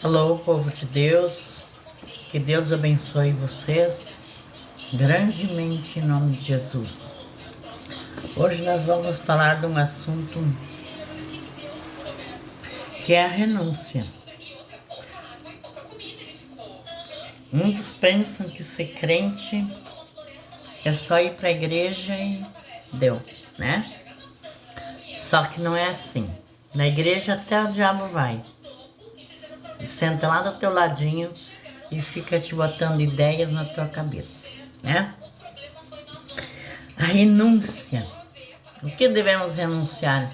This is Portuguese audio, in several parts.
Alô, povo de Deus, que Deus abençoe vocês grandemente em nome de Jesus. Hoje nós vamos falar de um assunto que é a renúncia. Muitos pensam que ser crente é só ir para a igreja e deu, né? Só que não é assim. Na igreja até o diabo vai. E senta lá do teu ladinho e fica te botando ideias na tua cabeça, né? A renúncia. O que devemos renunciar?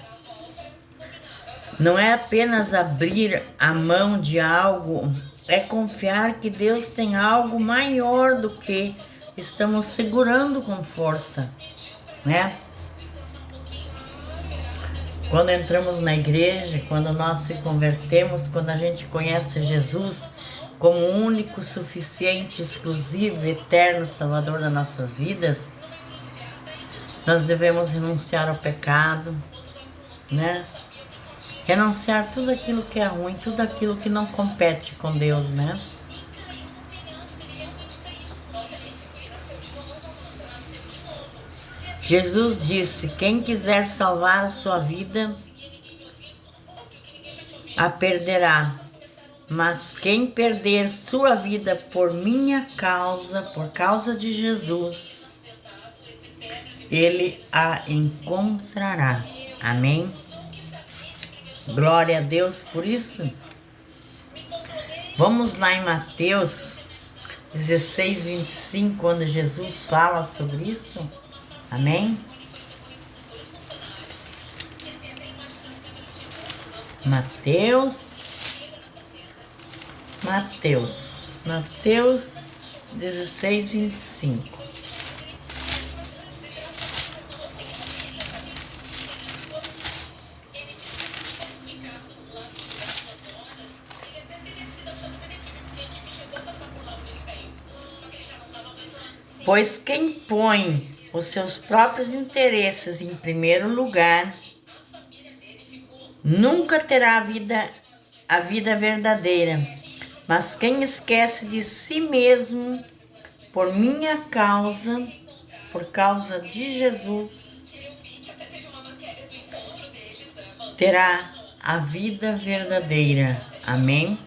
Não é apenas abrir a mão de algo, é confiar que Deus tem algo maior do que estamos segurando com força, né? Quando entramos na igreja, quando nós se convertemos, quando a gente conhece Jesus como único, suficiente, exclusivo, eterno Salvador das nossas vidas, nós devemos renunciar ao pecado, né? Renunciar tudo aquilo que é ruim, tudo aquilo que não compete com Deus, né? Jesus disse: quem quiser salvar a sua vida, a perderá. Mas quem perder sua vida por minha causa, por causa de Jesus, ele a encontrará. Amém? Glória a Deus por isso. Vamos lá em Mateus 16, 25, quando Jesus fala sobre isso. Amém? Mateus 16, 25. Pois quem põe os seus próprios interesses em primeiro lugar, nunca terá a vida verdadeira. Mas quem esquece de si mesmo por minha causa, por causa de Jesus, terá a vida verdadeira. Amém?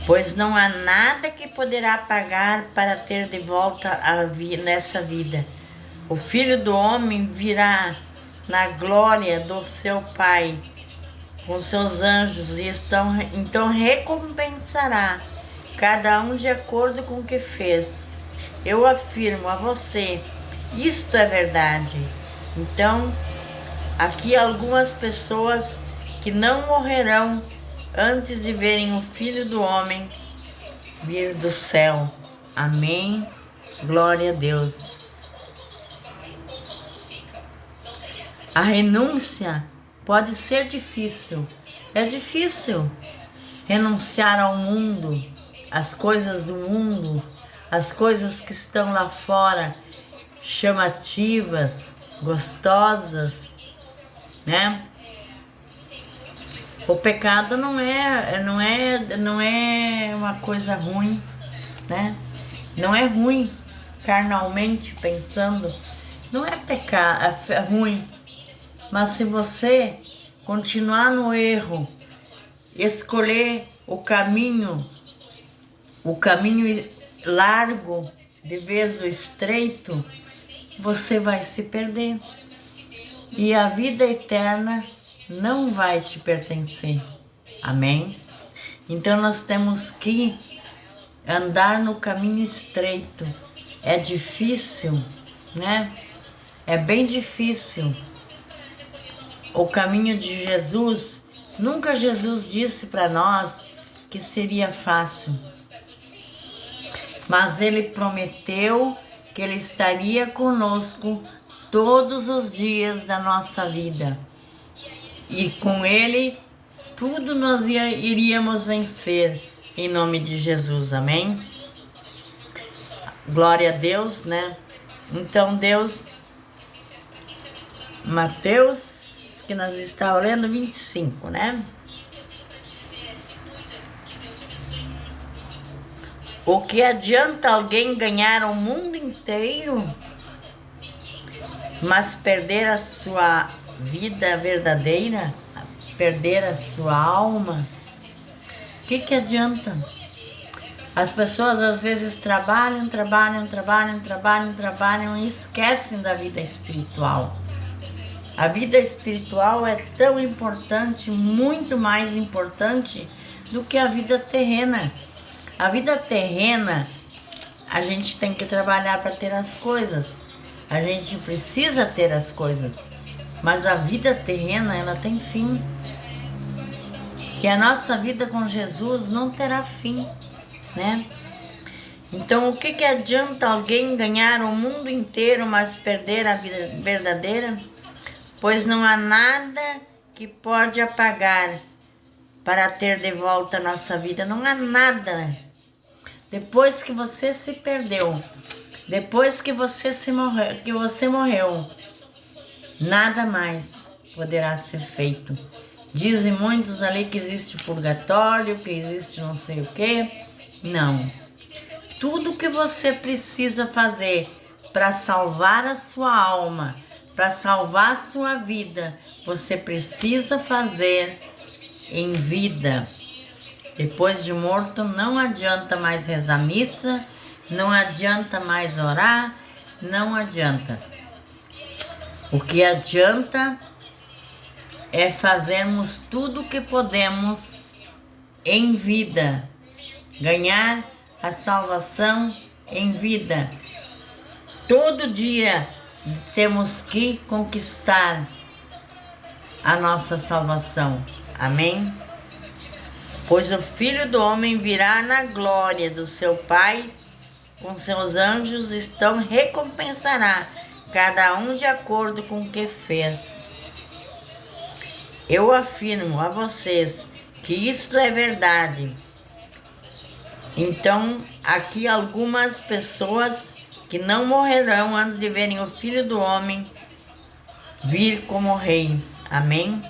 Pois não há nada que poderá pagar para ter de volta nessa vida. O Filho do Homem virá na glória do seu Pai com seus anjos e então recompensará cada um de acordo com o que fez. Eu afirmo a você, isto é verdade. Então, aqui algumas pessoas que não morrerão antes de verem o Filho do Homem vir do céu. Amém. Glória a Deus. A renúncia pode ser difícil. É difícil renunciar ao mundo, às coisas do mundo, às coisas que estão lá fora, chamativas, gostosas, né? O pecado não é uma coisa ruim, né? Não é ruim carnalmente pensando, não é pecado, é ruim. Mas se você continuar no erro, escolher o caminho largo de vez o estreito, você vai se perder. E a vida eterna não vai te pertencer. Amém? Então nós temos que andar no caminho estreito. É difícil, né? É bem difícil. O caminho de Jesus, nunca Jesus disse para nós que seria fácil. Mas ele prometeu que ele estaria conosco todos os dias da nossa vida. E com ele, tudo nós iríamos vencer, em nome de Jesus, amém? Glória a Deus, né? Então Deus Mateus, que nós estávamos lendo, 25, né? O que adianta alguém ganhar o mundo inteiro, mas perder a sua vida verdadeira, perder a sua alma? O que adianta? As pessoas às vezes trabalham e esquecem da vida espiritual. A vida espiritual é tão importante, muito mais importante do que a vida terrena. A vida terrena, a gente tem que trabalhar para ter as coisas. A gente precisa ter as coisas. Mas a vida terrena, ela tem fim. E a nossa vida com Jesus não terá fim, né? Então, o que adianta alguém ganhar o mundo inteiro, mas perder a vida verdadeira? Pois não há nada que pode apagar para ter de volta a nossa vida. Não há nada. Depois que você se perdeu, depois que você morreu, nada mais poderá ser feito. Dizem muitos ali que existe o purgatório, que existe não sei o quê. Não. Tudo que você precisa fazer para salvar a sua alma, para salvar a sua vida, você precisa fazer em vida. Depois de morto, não adianta mais rezar missa, não adianta mais orar, não adianta. O que adianta é fazermos tudo o que podemos em vida, ganhar a salvação em vida. Todo dia temos que conquistar a nossa salvação. Amém? Pois o Filho do Homem virá na glória do seu Pai, com seus anjos, então recompensará cada um de acordo com o que fez. Eu afirmo a vocês que isto é verdade. Então, aqui algumas pessoas que não morrerão antes de verem o Filho do Homem vir como rei. Amém?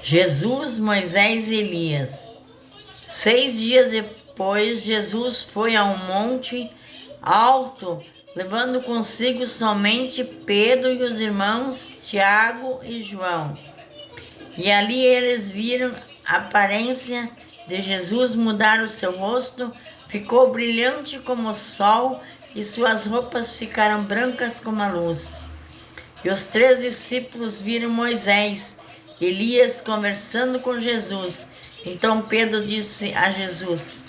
Jesus, Moisés e Elias. 6 dias depois, Jesus foi a um monte alto, levando consigo somente Pedro e os irmãos Tiago e João. E ali eles viram a aparência de Jesus mudar o seu rosto, ficou brilhante como o sol e suas roupas ficaram brancas como a luz. E os 3 discípulos viram Moisés, Elias conversando com Jesus. Então Pedro disse a Jesus: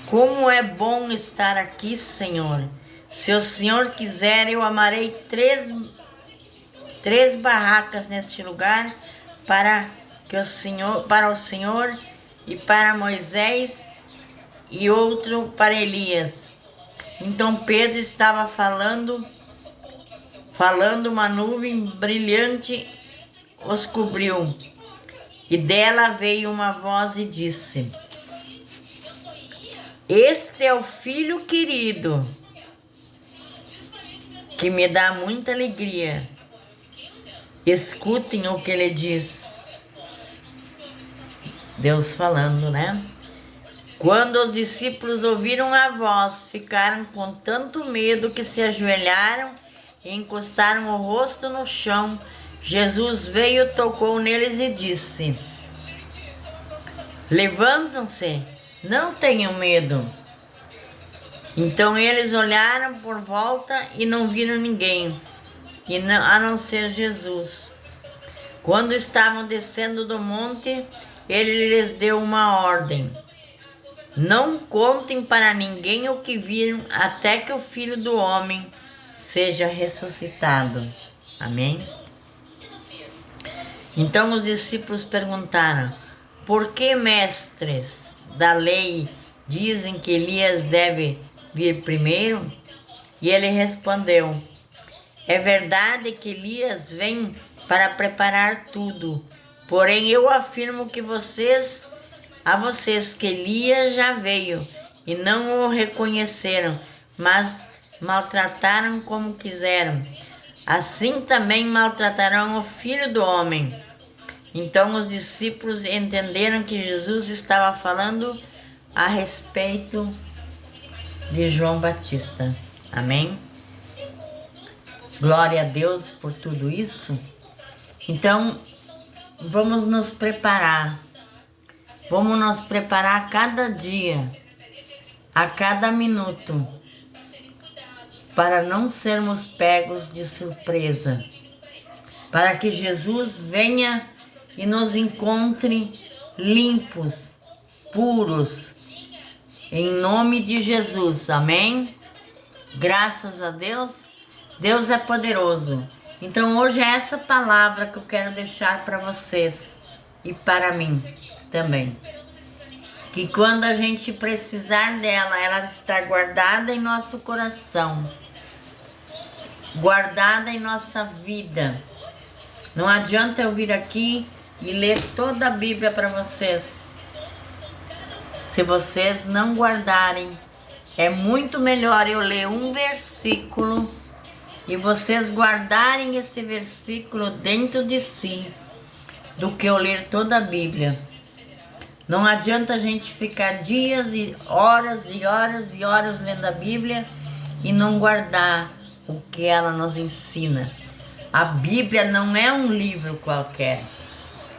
como é bom estar aqui, Senhor. Se o Senhor quiser, eu amarei três barracas neste lugar para o Senhor e para Moisés e outro para Elias. Então Pedro estava falando, uma nuvem brilhante os cobriu, e dela veio uma voz e disse: este é o filho querido, que me dá muita alegria. Escutem o que ele diz. Deus falando, né? Quando os discípulos ouviram a voz, ficaram com tanto medo que se ajoelharam e encostaram o rosto no chão. Jesus veio, tocou neles e disse: levantam-se, não tenham medo. Então eles olharam por volta e não viram ninguém, a não ser Jesus. Quando estavam descendo do monte, ele lhes deu uma ordem: não contem para ninguém o que viram até que o Filho do Homem seja ressuscitado. Amém? Então os discípulos perguntaram: por que, mestres da lei, dizem que Elias deve vir primeiro? E ele respondeu: é verdade que Elias vem para preparar tudo, porém eu afirmo que a vocês que Elias já veio e não o reconheceram, mas maltrataram como quiseram. assim também maltratarão o Filho do Homem. Então os discípulos entenderam que Jesus estava falando a respeito de João Batista. Amém? Glória a Deus por tudo isso. Então, vamos nos preparar. Vamos nos preparar a cada dia, a cada minuto, para não sermos pegos de surpresa. Para que Jesus venha e nos encontre limpos, puros, em nome de Jesus, amém? Graças a Deus, Deus é poderoso. Então hoje é essa palavra que eu quero deixar para vocês e para mim também. Que quando a gente precisar dela, ela está guardada em nosso coração, guardada em nossa vida. Não adianta eu vir aqui e ler toda a Bíblia para vocês, se vocês não guardarem. É muito melhor eu ler um versículo e vocês guardarem esse versículo dentro de si, do que eu ler toda a Bíblia. Não adianta a gente ficar dias e horas e horas e horas lendo a Bíblia e não guardar o que ela nos ensina. A Bíblia não é um livro qualquer.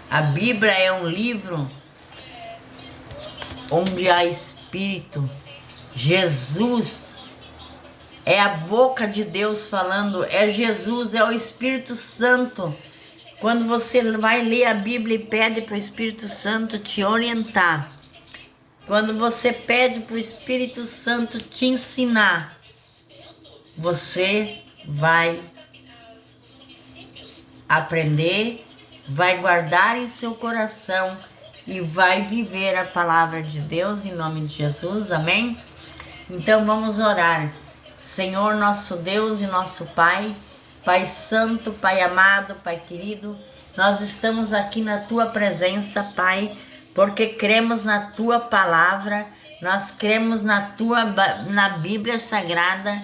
A Bíblia é um livro onde há Espírito. Jesus é a boca de Deus falando, é Jesus, é o Espírito Santo. Quando você vai ler a Bíblia e pede para o Espírito Santo te orientar, quando você pede para o Espírito Santo te ensinar, você vai aprender, vai guardar em seu coração e vai viver a palavra de Deus em nome de Jesus, amém? Então vamos orar. Senhor nosso Deus e nosso Pai, Pai Santo, Pai amado, Pai querido, nós estamos aqui na Tua presença, Pai, porque cremos na Tua palavra, nós cremos na Bíblia Sagrada,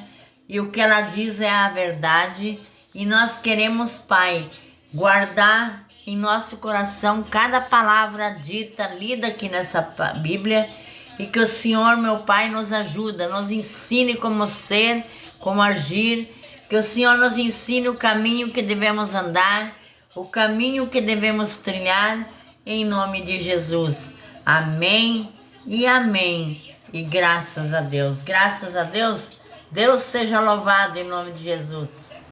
e o que ela diz é a verdade, e nós queremos, Pai, guardar em nosso coração cada palavra dita, lida aqui nessa Bíblia, e que o Senhor, meu Pai, nos ajuda, nos ensine como ser, como agir, que o Senhor nos ensine o caminho que devemos andar, o caminho que devemos trilhar, em nome de Jesus. Amém e amém. E graças a Deus. Graças a Deus. Deus seja louvado em nome de Jesus.